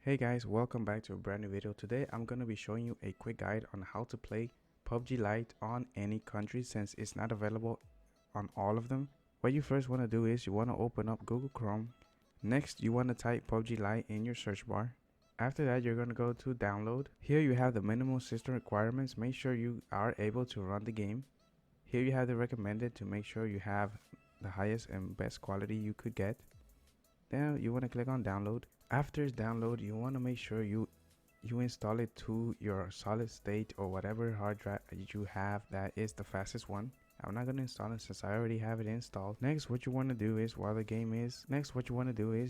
Hey guys, welcome back to a brand new video. Today I'm going to be showing you a quick guide on how to play Pubg Lite on any country since it's not available on all of them. What you first want to do is you want to open up Google Chrome. Next you want to type Pubg Lite in your search bar. After that you're going to go to download. Here you have the minimum system requirements. Make sure you are able to run the game. Here you have the recommended to make sure you have the highest and best quality you could get. Then you want to click on download. After it's download, you want to make sure you install it to your solid state or whatever hard drive you have that is the fastest one. I'm not going to install it since I already have it installed. Next, what you want to do is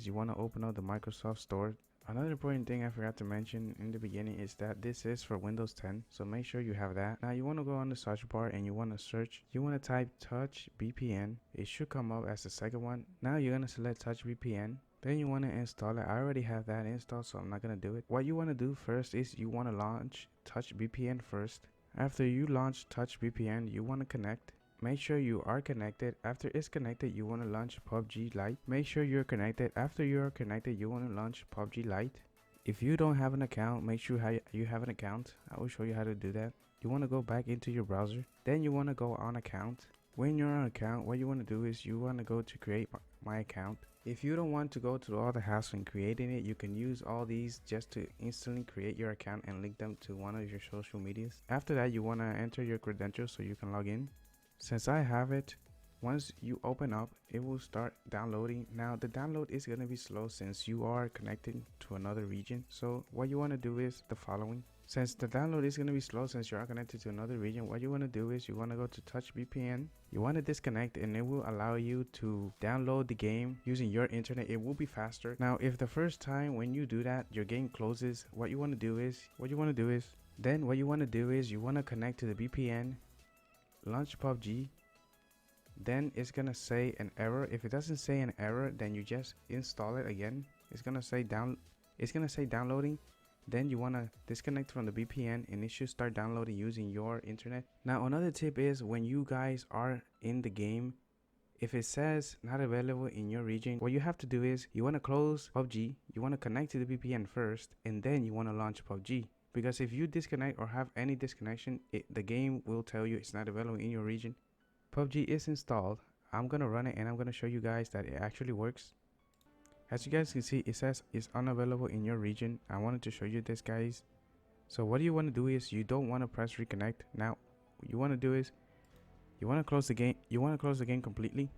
you want to open up the Microsoft Store. Another important thing I forgot to mention in the beginning is that this is for Windows 10, so make sure you have that. Now you want to go on the search bar and you want to search. You want to type Touch VPN. It should come up as the second one. Now you're going to select Touch VPN. Then you want to install it. I already have that installed, so I'm not going to do it. What you want to do first is you want to launch Touch VPN first. After you launch Touch VPN, you want to connect. Make sure you are connected. After it's connected, you want to launch Pubg Lite. Make sure you're connected. After you are connected, you want to launch Pubg Lite. If you don't have an account, make sure you have an account. I will show you how to do that. You want to go back into your browser. Then you want to go on account. When you're on account, what you want to do is you want to go to create my account. If you don't want to go through all the hassle in creating it, you can use all these just to instantly create your account and link them to one of your social medias. After that, you want to enter your credentials so you can log in. Since I have it, once you open up, it will start downloading. Now the download is going to be slow since you are connected to another region. So what you want to do is the following. Since the download is going to be slow since you are connected to another region, what you want to do is you want to go to Touch VPN. You want to disconnect and it will allow you to download the game using your internet. It will be faster. Now if the first time when you do that your game closes, what you want to do is you want to connect to the VPN, launch Pubg. Then it's gonna say an error. If it doesn't say an error, then you just install it again. It's gonna say downloading. Then you want to disconnect from the VPN and it should start downloading using your internet. Now another tip is when you guys are in the game, if it says not available in your region, what you have to do is you want to close Pubg, you want to connect to the VPN first, and then you want to launch Pubg. Because if you disconnect or have any disconnection, the game will tell you it's not available in your region. Pubg is installed. I'm going to run it and I'm going to show you guys that it actually works. As you guys can see, it says it's unavailable in your region. I wanted to show you this, guys. So what you want to do is you don't want to press reconnect. Now what you want to do is you want to close the game. You want to close the game completely.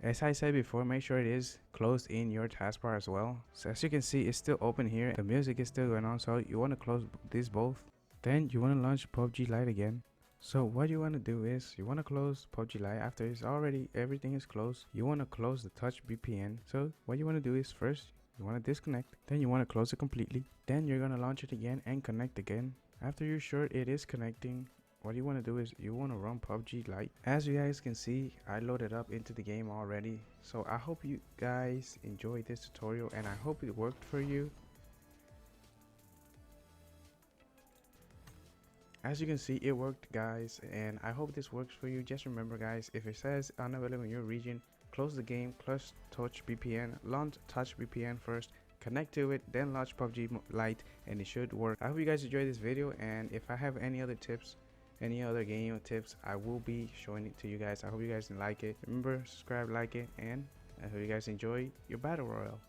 As I said before, make sure it is closed in your taskbar as well. So as you can see, it's still open here. The music is still going on, so you want to close these both. Then you want to launch Pubg Lite again. So what you want to do is you want to close Pubg Lite. After it's already everything is closed, you want to close the Touch VPN. So what you want to do is first you want to disconnect, then you want to close it completely, then you're going to launch it again and connect again. After you're sure it is connecting, what you want to do is you want to run Pubg Lite. As you guys can see, I loaded up into the game already. So I hope you guys enjoyed this tutorial and I hope it worked for you. As you can see, it worked, guys, and I hope this works for you. Just remember, guys, if it says unavailable in your region, close the game, close Touch VPN, launch Touch VPN first, connect to it, then launch Pubg Lite, and it should work. I hope you guys enjoyed this video, and if I have any other tips, any other game tips, I will be showing it to you guys. I hope you guys like it. Remember, subscribe, like it, and I hope you guys enjoy your battle royale.